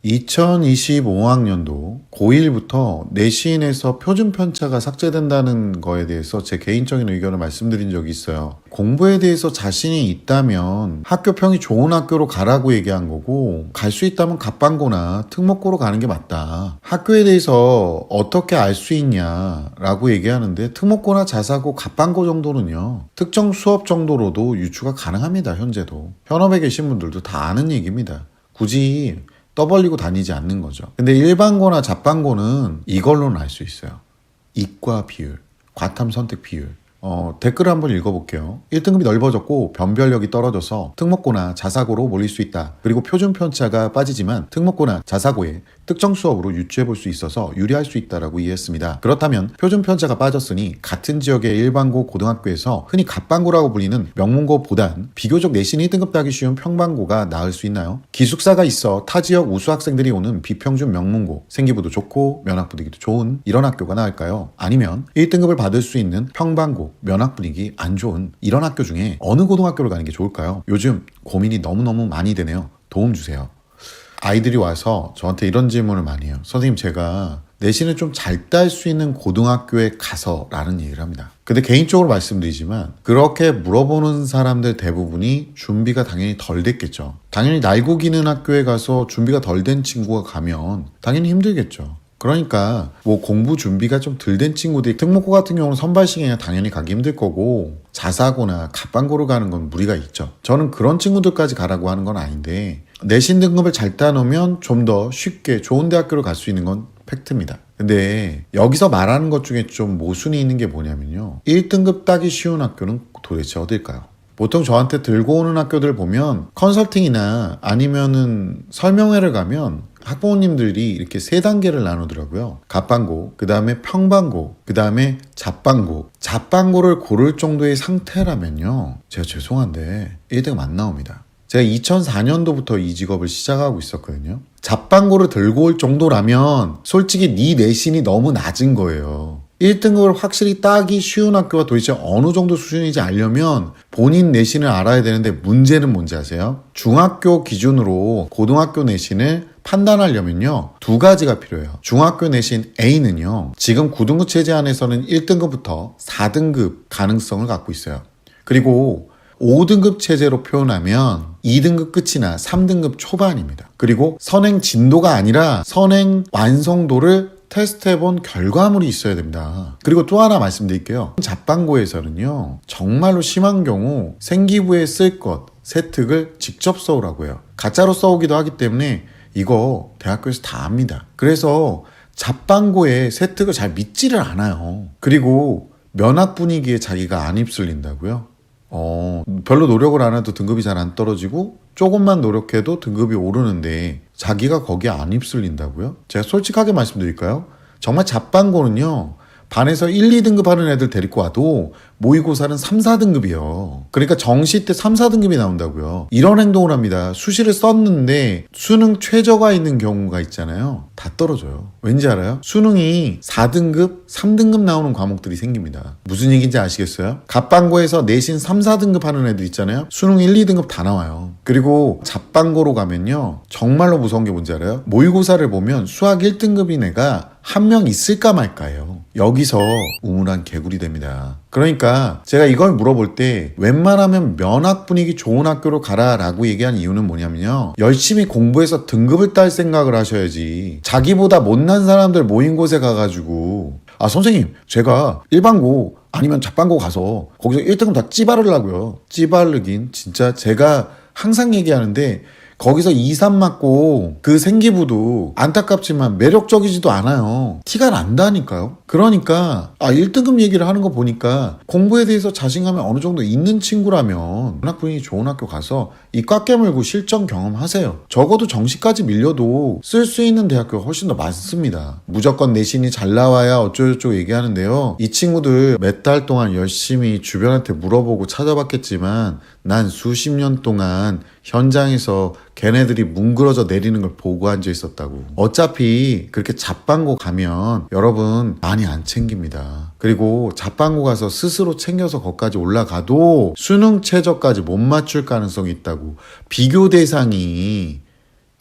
2025학년도 고1부터 내신에서 표준 편차가 삭제된다는 거에 대해서 제 개인적인 의견을 말씀드린 적이 있어요. 공부에 대해서 자신이 있다면 학교평이 좋은 학교로 가라고 얘기한 거고, 갈 수 있다면 갑반고나 특목고로 가는 게 맞다. 학교에 대해서 어떻게 알 수 있냐라고 얘기하는데, 특목고나 자사고, 갑반고 정도는요, 특정 수업 정도로도 유추가 가능합니다. 현재도. 현업에 계신 분들도 다 아는 얘기입니다. 굳이 떠벌리고 다니지 않는 거죠. 근데 일반고나 잡반고는 이걸로는 알 수 있어요. 이과 비율, 과탐 선택 비율. 댓글을 한번 읽어볼게요. 1등급이 넓어졌고 변별력이 떨어져서 특목고나 자사고로 몰릴 수 있다. 그리고 표준 편차가 빠지지만 특목고나 자사고에 특정 수업으로 유추해볼 수 있어서 유리할 수 있다라고 이해했습니다. 그렇다면 표준 편차가 빠졌으니 같은 지역의 일반고 고등학교에서 흔히 갑반고라고 불리는 명문고보단 비교적 내신 1등급 따기 쉬운 평반고가 나을 수 있나요? 기숙사가 있어 타 지역 우수 학생들이 오는 비평준 명문고, 생기부도 좋고 면학 분위기도 좋은 이런 학교가 나을까요? 아니면 1등급을 받을 수 있는 평반고, 면학 분위기 안 좋은 이런 학교 중에 어느 고등학교를 가는 게 좋을까요? 요즘 고민이 너무너무 많이 되네요. 도움 주세요. 아이들이 와서 저한테 이런 질문을 많이 해요. 선생님, 제가 내신을 좀 잘 딸 수 있는 고등학교에 가서 라는 얘기를 합니다. 근데 개인적으로 말씀드리지만 그렇게 물어보는 사람들 대부분이 준비가 당연히 덜 됐겠죠. 당연히 날고 기는 학교에 가서 준비가 덜 된 친구가 가면 당연히 힘들겠죠. 그러니까 뭐 공부 준비가 좀 덜 된 친구들이 특목고 같은 경우는 선발시행에 당연히 가기 힘들 거고, 자사고나 갑반고를 가는 건 무리가 있죠. 저는 그런 친구들까지 가라고 하는 건 아닌데, 내신 등급을 잘 따놓으면 좀 더 쉽게 좋은 대학교를 갈 수 있는 건 팩트입니다. 근데 여기서 말하는 것 중에 좀 모순이 있는 게 뭐냐면요, 1등급 따기 쉬운 학교는 도대체 어딜까요? 보통 저한테 들고 오는 학교들 보면 컨설팅이나 아니면은 설명회를 가면 학부모님들이 이렇게 세 단계를 나누더라고요. 갑반고, 그 다음에 평반고, 그 다음에 잡반고. 잡반고를 고를 정도의 상태라면요, 제가 죄송한데 1등급 안 나옵니다. 제가 2004년도부터 이 직업을 시작하고 있었거든요. 잡반고를 들고 올 정도라면 솔직히 네 내신이 너무 낮은 거예요. 1등급을 확실히 따기 쉬운 학교가 도대체 어느 정도 수준인지 알려면 본인 내신을 알아야 되는데, 문제는 뭔지 아세요? 중학교 기준으로 고등학교 내신을 판단하려면요, 두 가지가 필요해요. 중학교 내신 A는요, 지금 9등급 체제 안에서는 1등급부터 4등급 가능성을 갖고 있어요. 그리고 5등급 체제로 표현하면 2등급 끝이나 3등급 초반입니다. 그리고 선행 진도가 아니라 선행 완성도를 테스트해본 결과물이 있어야 됩니다. 그리고 또 하나 말씀드릴게요. 잡반고에서는요, 정말로 심한 경우 생기부에 쓸 것, 세특을 직접 써오라고 해요. 가짜로 써오기도 하기 때문에 이거 대학교에서 다 압니다. 그래서 잡반고에 세특을 잘 믿지를 않아요. 그리고 면학 분위기에 자기가 안 휩쓸린다고요? 별로 노력을 안 해도 등급이 잘 안 떨어지고, 조금만 노력해도 등급이 오르는데 자기가 거기에 안 휩쓸린다고요? 제가 솔직하게 말씀드릴까요? 정말 잡반고는요, 반에서 1, 2등급 하는 애들 데리고 와도 모의고사는 3, 4등급이요. 그러니까 정시 때 3, 4등급이 나온다고요. 이런 행동을 합니다. 수시를 썼는데 수능 최저가 있는 경우가 있잖아요. 다 떨어져요. 왠지 알아요? 수능이 4등급, 3등급 나오는 과목들이 생깁니다. 무슨 얘기인지 아시겠어요? 갑반고에서 내신 3, 4등급 하는 애들 있잖아요. 수능 1, 2등급 다 나와요. 그리고 잡반고로 가면요, 정말로 무서운 게 뭔지 알아요? 모의고사를 보면 수학 1등급인 애가 한 명 있을까 말까예요. 여기서 우물한 개구리 됩니다. 그러니까 제가 이걸 물어볼 때 웬만하면 면학 분위기 좋은 학교로 가라라고 얘기한 이유는 뭐냐면요, 열심히 공부해서 등급을 딸 생각을 하셔야지, 자기보다 못난 사람들 모인 곳에 가가지고 선생님, 제가 일반고 아니면 잡반고 가서 거기서 1등급 다 찌바르려고요. 찌바르긴 진짜 제가 항상 얘기하는데, 거기서 2, 3 맞고 그 생기부도 안타깝지만 매력적이지도 않아요. 티가 난다니까요. 그러니까 1등급 얘기를 하는 거 보니까 공부에 대해서 자신감이 어느 정도 있는 친구라면 문학 분위기 좋은 학교 가서 이 꽉 깨물고 실전 경험하세요. 적어도 정시까지 밀려도 쓸 수 있는 대학교가 훨씬 더 많습니다. 무조건 내신이 잘 나와야 어쩌고저쩌고 얘기하는데요, 이 친구들 몇 달 동안 열심히 주변한테 물어보고 찾아봤겠지만 난 수십 년 동안 현장에서 걔네들이 뭉그러져 내리는 걸 보고 앉아 있었다고. 어차피 그렇게 잡반고 가면 여러분 많이 안 챙깁니다. 그리고 잡반고 가서 스스로 챙겨서 거기까지 올라가도 수능 최저까지 못 맞출 가능성이 있다고. 비교 대상이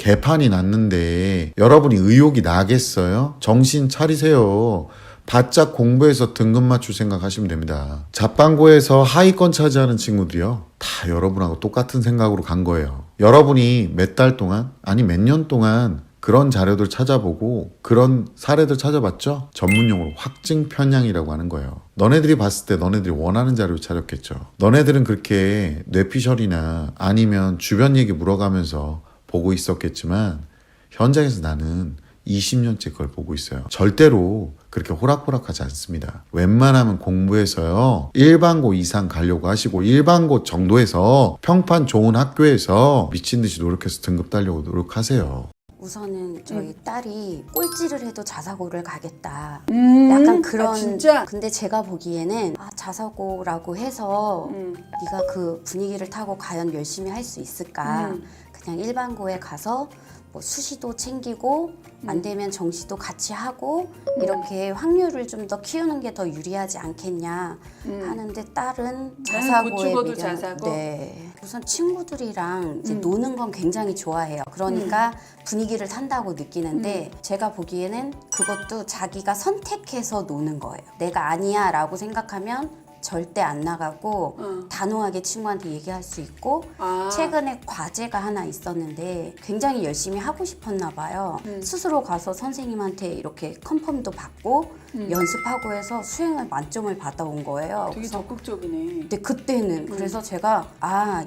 개판이 났는데 여러분이 의욕이 나겠어요? 정신 차리세요. 바짝 공부해서 등급 맞출 생각하시면 됩니다. 자판고에서 하위권 차지하는 친구들이요, 다 여러분하고 똑같은 생각으로 간 거예요. 여러분이 몇 달 동안, 아니 몇 년 동안 그런 자료들 찾아보고 그런 사례들 찾아봤죠? 전문용어로 확증 편향이라고 하는 거예요. 너네들이 봤을 때 너네들이 원하는 자료를 찾았겠죠. 너네들은 그렇게 뇌피셜이나 아니면 주변 얘기 물어가면서 보고 있었겠지만 현장에서 나는 20년째 그걸 보고 있어요. 절대로 그렇게 호락호락하지 않습니다. 웬만하면 공부해서요, 일반고 이상 가려고 하시고 일반고 정도에서 평판 좋은 학교에서 미친 듯이 노력해서 등급 따려고 노력하세요. 우선은 저희 딸이 꼴찌를 해도 자사고를 가겠다. 약간 그런. 아, 진짜? 근데 제가 보기에는 자사고라고 해서 네가 그 분위기를 타고 과연 열심히 할 수 있을까? 그냥 일반고에 가서 뭐 수시도 챙기고 안 되면 정시도 같이 하고 이렇게 확률을 좀 더 키우는 게 더 유리하지 않겠냐 하는데, 딸은 자사고에 고추고도 자사고? 네. 우선 친구들이랑 이제 노는 건 굉장히 좋아해요. 그러니까 분위기를 탄다고 느끼는데 제가 보기에는 그것도 자기가 선택해서 노는 거예요. 내가 아니야 라고 생각하면 절대 안 나가고 단호하게 친구한테 얘기할 수 있고, 최근에 과제가 하나 있었는데 굉장히 열심히 하고 싶었나 봐요. 스스로 가서 선생님한테 이렇게 컨펌도 받고 연습하고 해서 수행을 만점을 받아온 거예요. 되게 적극적이네. 근데 그때는 그래서 제가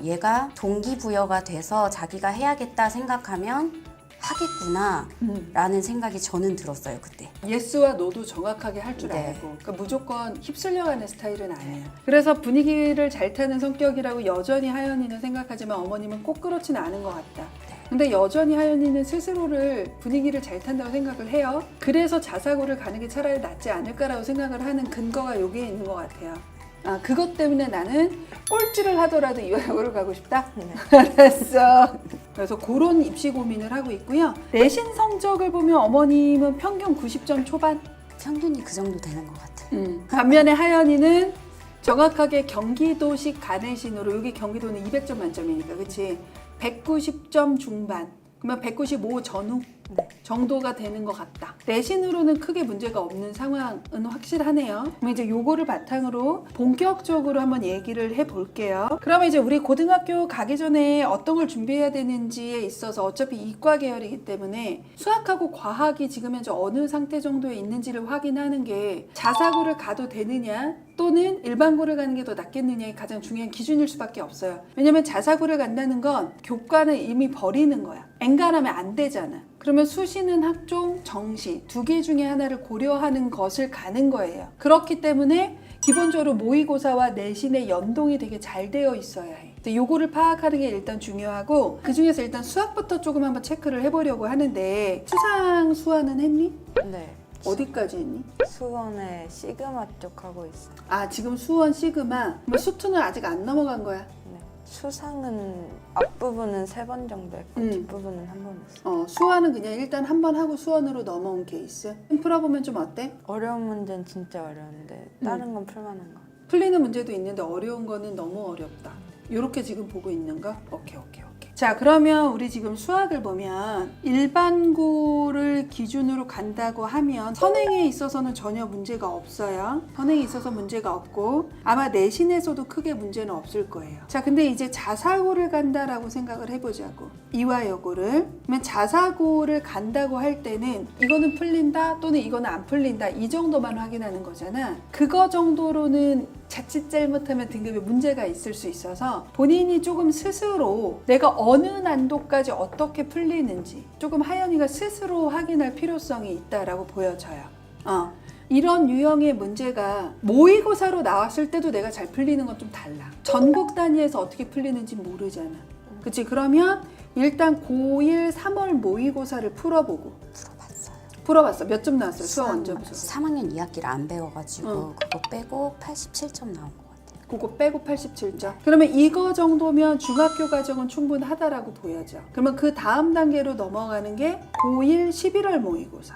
얘가 동기부여가 돼서 자기가 해야겠다 생각하면 하겠구나 라는 생각이 저는 들었어요, 그때. 예스와 노도 정확하게 할 줄 네. 알고, 그러니까 무조건 휩쓸려가는 스타일은 아니에요. 그래서 분위기를 잘 타는 성격이라고 여전히 하연이는 생각하지만 어머님은 꼭 그렇지는 않은 것 같다. 근데 여전히 하연이는 스스로를 분위기를 잘 탄다고 생각을 해요. 그래서 자사고를 가는 게 차라리 낫지 않을까라고 생각을 하는 근거가 여기에 있는 것 같아요. 그것 때문에 나는 꼴찌를 하더라도 이화여고를 가고 싶다? 네. 알았어. 그래서 그런 입시 고민을 하고 있고요. 내신 성적을 보면 어머님은 평균 90점 초반? 평균이 그 정도 되는 것 같아요. 반면에 하연이는 정확하게 경기도식 가내신으로, 여기 경기도는 200점 만점이니까, 그치? 190점 중반. 그러면 195 전후 정도가 되는 것 같다. 내신으로는 크게 문제가 없는 상황은 확실하네요. 그럼 이제 요거를 바탕으로 본격적으로 한번 얘기를 해볼게요. 그러면 이제 우리 고등학교 가기 전에 어떤 걸 준비해야 되는지에 있어서, 어차피 이과 계열이기 때문에 수학하고 과학이 지금 현재 어느 상태 정도에 있는지를 확인하는 게 자사고를 가도 되느냐 또는 일반고를 가는 게 더 낫겠느냐의 가장 중요한 기준일 수밖에 없어요. 왜냐면 자사고를 간다는 건 교과는 이미 버리는 거야. 엔간하면 안 되잖아. 그러면 수시는 학종, 정시 두 개 중에 하나를 고려하는 것을 가는 거예요. 그렇기 때문에 기본적으로 모의고사와 내신의 연동이 되게 잘 되어 있어야 해. 요거를 파악하는 게 일단 중요하고, 그 중에서 일단 수학부터 조금 한번 체크를 해보려고 하는데, 수상 수화는 했니? 네. 어디까지 했니? 수원에 시그마 쪽 하고 있어요. 지금 수원 시그마. 그럼 수투는 아직 안 넘어간 거야? 네. 수상은 앞부분은 3번 정도 했고 뒷부분은 한 번 했어요. 수화는 그냥 일단 한 번 하고 수원으로 넘어온 케이스. 풀어보면 좀 어때? 어려운 문제는 진짜 어려운데 다른 건 풀만한 거. 풀리는 문제도 있는데 어려운 거는 너무 어렵다. 요렇게 지금 보고 있는 거? 오케이. 자, 그러면 우리 지금 수학을 보면 일반고를 기준으로 간다고 하면 선행에 있어서는 전혀 문제가 없어요. 선행에 있어서 문제가 없고 아마 내신에서도 크게 문제는 없을 거예요. 자, 근데 이제 자사고를 간다라고 생각을 해보자고. 이화여고를. 그러면 자사고를 간다고 할 때는 이거는 풀린다 또는 이거는 안 풀린다, 이 정도만 확인하는 거잖아. 그거 정도로는 자칫 잘못하면 등급에 문제가 있을 수 있어서 본인이 조금 스스로 내가 어느 난도까지 어떻게 풀리는지 조금 하연이가 스스로 확인할 필요성이 있다라고 보여져요. 이런 유형의 문제가 모의고사로 나왔을 때도 내가 잘 풀리는 건 좀 달라. 전국 단위에서 어떻게 풀리는지 모르잖아. 그치? 그러면 일단 고1 3월 모의고사를 풀어보고. 풀어봤어. 몇 점 나왔어요? 수학 원점수. 3학년 2학기를 안 배워가지고 그거 빼고 87점 나온 것 같아요. 그거 빼고 87점. 그러면 이거 정도면 중학교 과정은 충분하다라고 보여져. 그러면 그 다음 단계로 넘어가는 게 고1 11월 모의고사.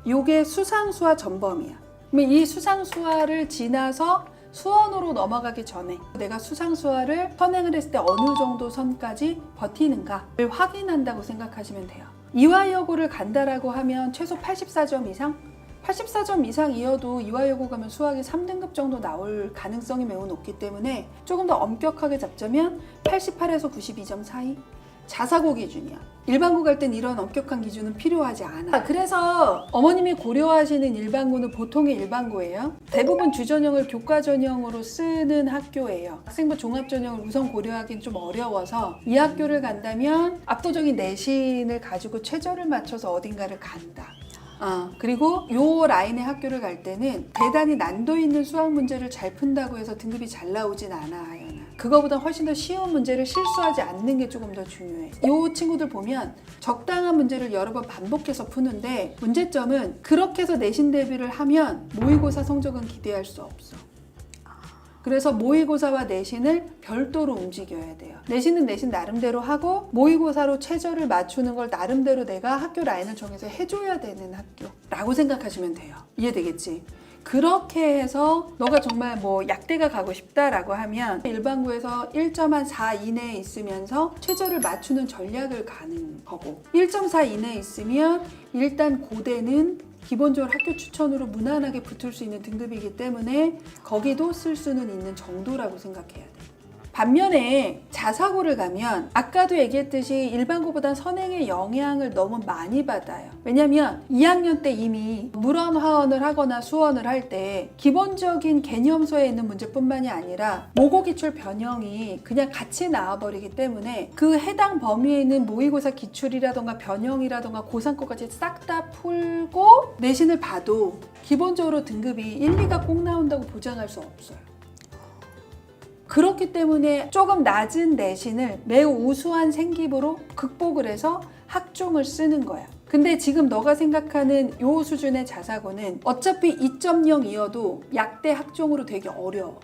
요게 수상수화 전범이야. 그러면 이 수상수화를 지나서 수원으로 넘어가기 전에 내가 수상수화를 선행을 했을 때 어느 정도 선까지 버티는가를 확인한다고 생각하시면 돼요. 이화여고를 간다라고 하면 최소 84점 이상? 84점 이상이어도 이화여고 가면 수학이 3등급 정도 나올 가능성이 매우 높기 때문에 조금 더 엄격하게 잡자면 88에서 92점 사이? 자사고 기준이야. 일반고 갈 땐 이런 엄격한 기준은 필요하지 않아. 그래서 어머님이 고려하시는 일반고는 보통의 일반고예요. 대부분 주전형을 교과 전형으로 쓰는 학교예요. 학생부 종합 전형을 우선 고려하기는 좀 어려워서 이 학교를 간다면 압도적인 내신을 가지고 최저를 맞춰서 어딘가를 간다. 그리고 요 라인의 학교를 갈 때는 대단히 난도 있는 수학 문제를 잘 푼다고 해서 등급이 잘 나오진 않아, 하연아. 그거보다 훨씬 더 쉬운 문제를 실수하지 않는 게 조금 더 중요해. 요 친구들 보면 적당한 문제를 여러 번 반복해서 푸는데 문제점은 그렇게 해서 내신 대비를 하면 모의고사 성적은 기대할 수 없어. 그래서 모의고사와 내신을 별도로 움직여야 돼요. 내신은 내신 나름대로 하고 모의고사로 최저를 맞추는 걸 나름대로 내가 학교 라인을 정해서 해줘야 되는 학교라고 생각하시면 돼요. 이해되겠지? 그렇게 해서 너가 정말 뭐 약대가 가고 싶다라고 하면 일반고에서 1.4 이내에 있으면서 최저를 맞추는 전략을 가는 거고 1.4 이내에 있으면 일단 고대는 기본적으로 학교 추천으로 무난하게 붙을 수 있는 등급이기 때문에 거기도 쓸 수는 있는 정도라고 생각해야 돼. 반면에 자사고를 가면 아까도 얘기했듯이 일반고보단 선행의 영향을 너무 많이 받아요. 왜냐면 2학년 때 이미 물원화원을 하거나 수원을 할 때 기본적인 개념서에 있는 문제뿐만이 아니라 모고기출 변형이 그냥 같이 나와버리기 때문에 그 해당 범위에 있는 모의고사 기출이라던가 변형이라던가 고상거까지 싹 다 풀고 내신을 봐도 기본적으로 등급이 1, 2가 꼭 나온다고 보장할 수 없어요. 그렇기 때문에 조금 낮은 내신을 매우 우수한 생기부로 극복을 해서 학종을 쓰는 거야. 근데 지금 너가 생각하는 요 수준의 자사고는 어차피 2.0이어도 약대 학종으로 되게 어려워.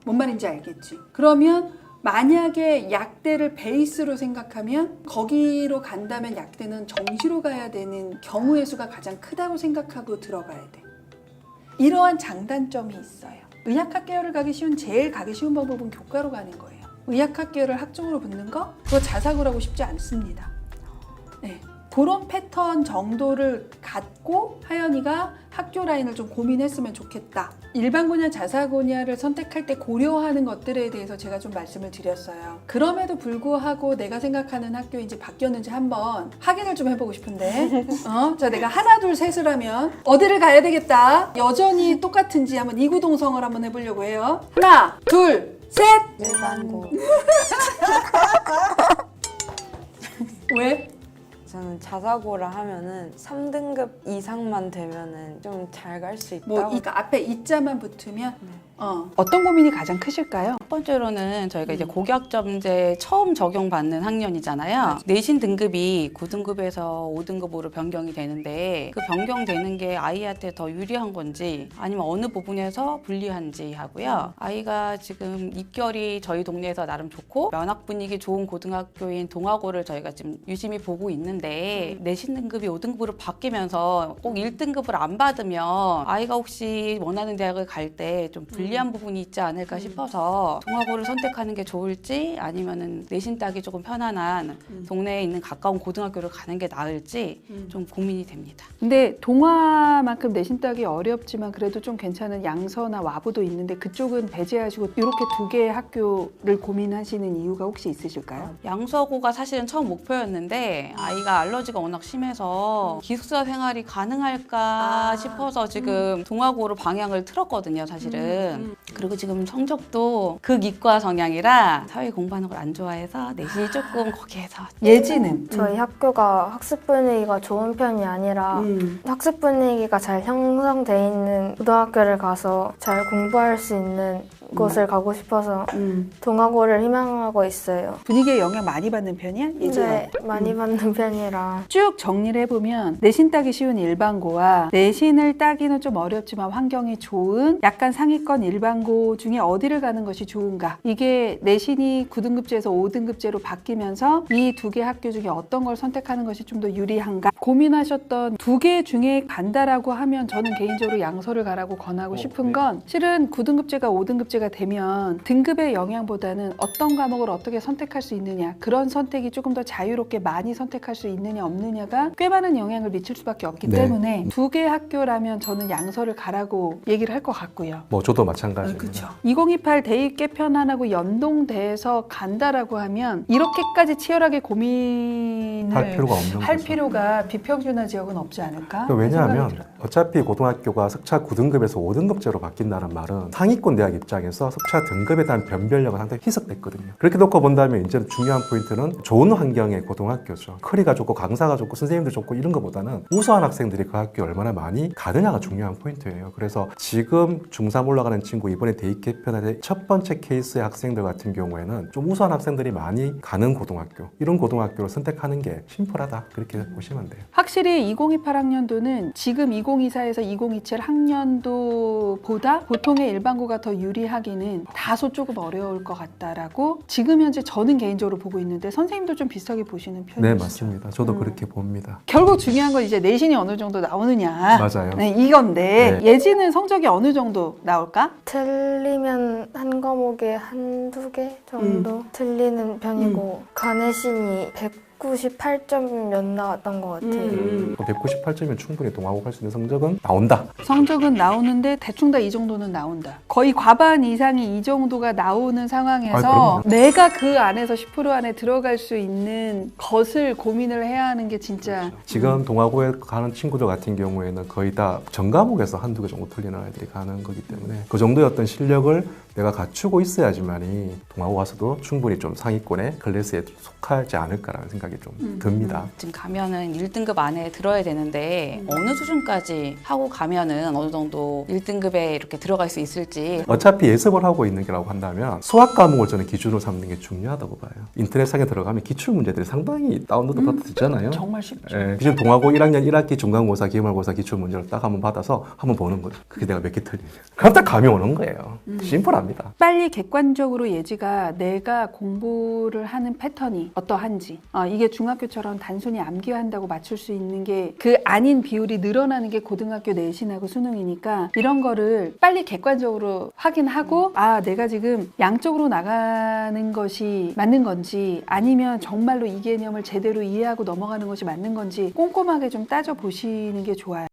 뭔 말인지 알겠지? 그러면 만약에 약대를 베이스로 생각하면 거기로 간다면 약대는 정시로 가야 되는 경우의 수가 가장 크다고 생각하고 들어가야 돼. 이러한 장단점이 있어요. 의학학 계열을 가기 쉬운 제일 가기 쉬운 방법은 교과로 가는 거예요. 의학학 계열을 학종으로 붙는 거 그거 자사고라고 쉽지 않습니다. 네. 그런 패턴 정도를 갖고 하연이가 학교 라인을 좀 고민했으면 좋겠다. 일반고냐 자사고냐를 선택할 때 고려하는 것들에 대해서 제가 좀 말씀을 드렸어요. 그럼에도 불구하고 내가 생각하는 학교인지 바뀌었는지 한번 확인을 좀 해보고 싶은데 자, 내가 하나 둘 셋을 하면 어디를 가야 되겠다. 여전히 똑같은지 한번 이구동성을 한번 해보려고 해요. 하나 둘 셋! 일반고. 왜? 저는 자사고라 하면은 3등급 이상만 되면은 좀 잘 갈 수 있다고. 뭐 앞에 이자만 붙으면 어떤 고민이 가장 크실까요? 첫 번째로는 저희가 이제 고교학점제 처음 적용받는 학년이잖아요. 내신 등급이 9등급에서 5등급으로 변경이 되는데 그 변경되는 게 아이한테 더 유리한 건지 아니면 어느 부분에서 불리한지 하고요. 아이가 지금 입결이 저희 동네에서 나름 좋고 면학 분위기 좋은 고등학교인 동아고를 저희가 지금 유심히 보고 있는데 내신 등급이 5등급으로 바뀌면서 꼭 1등급을 안 받으면 아이가 혹시 원하는 대학을 갈 때 좀 불리한 부분이 있지 않을까 싶어서 동아고를 선택하는 게 좋을지 아니면은 내신 따기 조금 편안한 동네에 있는 가까운 고등학교를 가는 게 나을지 좀 고민이 됩니다. 근데 동아만큼 내신 따기 어렵지만 그래도 좀 괜찮은 양서나 와부도 있는데 그쪽은 배제하시고 이렇게 두 개의 학교를 고민하시는 이유가 혹시 있으실까요? 양서고가 사실은 처음 목표였는데 아이가 알러지가 워낙 심해서 기숙사 생활이 가능할까 싶어서 지금 동아고로 방향을 틀었거든요, 사실은. 그리고 지금 성적도 극이과 성향이라 사회 공부하는 걸 안 좋아해서 내신이 조금 거기에서. 예지는? 저희 학교가 학습 분위기가 좋은 편이 아니라 학습 분위기가 잘 형성돼 있는 고등학교를 가서 잘 공부할 수 있는 곳을 가고 싶어서 동아고를 희망하고 있어요. 분위기에 영향 많이 받는 편이야? 예지는? 네, 많이 받는 편이라. 쭉 정리를 해보면 내신 따기 쉬운 일반고와 내신을 따기는 좀 어렵지만 환경이 좋은 약간 상위권 일반고 중에 어디를 가는 것이 좋은가? 이게 내신이 9등급제에서 5등급제로 바뀌면서 이 두 개 학교 중에 어떤 걸 선택하는 것이 좀 더 유리한가? 고민하셨던 두 개 중에 간다라고 하면 저는 개인적으로 양서를 가라고 권하고 싶은 건 실은 9등급제가 5등급제가 되면 등급의 영향보다는 어떤 과목을 어떻게 선택할 수 있느냐, 그런 선택이 조금 더 자유롭게 많이 선택할 수 있느냐 없느냐가 꽤 많은 영향을 미칠 수밖에 없기 네. 때문에 두 개 학교라면 저는 양서를 가라고 얘기를 할 것 같고요. 뭐 저도 마찬가지입니다. 그렇죠. 2028 대입 개편안하고 연동돼서 간다라고 하면 이렇게까지 치열하게 고민을 할 필요가 없는 할 거죠. 필요가 비평준화 지역은 없지 않을까? 왜냐하면 생각이 들어요. 어차피 고등학교가 석차 9등급에서 5등급제로 바뀐다는 말은 상위권 대학 입장에서 석차 등급에 대한 변별력은 상당히 희석됐거든요. 그렇게 놓고 본다면 이제 중요한 포인트는 좋은 환경의 고등학교죠. 커리가 좋고 강사가 좋고 선생님들 좋고 이런 것보다는 우수한 학생들이 그 학교에 얼마나 많이 가느냐가 중요한 포인트예요. 그래서 지금 중3 올라가는 친구 이번에 대입 개편의 첫 번째 케이스의 학생들 같은 경우에는 좀 우수한 학생들이 많이 가는 고등학교, 이런 고등학교를 선택하는 게 심플하다, 그렇게 보시면 돼요. 확실히 2028 학년도는 지금 2024에서 2027 학년도보다 보통의 일반고가 더 유리하기는 다소 조금 어려울 것 같다라고 지금 현재 저는 개인적으로 보고 있는데 선생님도 좀 비슷하게 보시는 편이시죠? 네, 맞습니다. 저도 그렇게 봅니다. 결국 중요한 건 이제 내신이 어느 정도 나오느냐 맞아요. 네, 이건데 네. 예지는 성적이 어느 정도 나올까? 틀리면 한 과목에 한두 개 정도 틀리는 편이고 가내신이 198점 몇 나왔던 것 같아요. 198점이면 충분히 동하고 갈 수 있는 성적은 나온다. 성적은 나오는데 대충 다 이 정도는 나온다. 거의 과반 이상이 이 정도가 나오는 상황에서 그럼요. 내가 그 안에서 10% 안에 들어갈 수 있는 것을 고민을 해야 하는 게 진짜 지금 동아고에 가는 친구들 같은 경우에는 거의 다 전 과목에서 한두 개 정도 틀리는 아이들이 가는 거기 때문에 그 정도의 어떤 실력을 내가 갖추고 있어야지만이 동아고 가서도 충분히 좀 상위권의 클래스에 속하지 않을까라는 생각이 좀 듭니다. 지금 가면은 1등급 안에 들어야 되는데 어느 수준까지 하고 가면은 어느 정도 1등급에 이렇게 들어갈 수 있을지. 어차피 예습을 하고 있는 게라고 한다면 수학 과목을 저는 기준으로 삼는 게 중요하다고 봐요. 인터넷상에 들어가면 기출 문제들이 상당히 다운로드 받아 되잖아요. 정말 쉽죠. 예, 지금 동아고 1학년 1학기 중간고사, 기말고사 기출 문제를 딱 한번 받아서 한번 보는 거죠. 그게 내가 몇 개 틀리냐. 그럼 딱 감이 오는 거예요. 심플합니다. 빨리 객관적으로 예지가 내가 공부를 하는 패턴이 어떠한지 이게 중학교처럼 단순히 암기한다고 맞출 수 있는 게 그 아닌 비율이 늘어나는 게 고등학교 내신하고 수능이니까 이런 거를 빨리 객관적으로 확인하고 내가 지금 양쪽으로 나가는 것이 맞는 건지 아니면 정말로 이 개념을 제대로 이해하고 넘어가는 것이 맞는 건지 꼼꼼하게 좀 따져보시는 게 좋아요.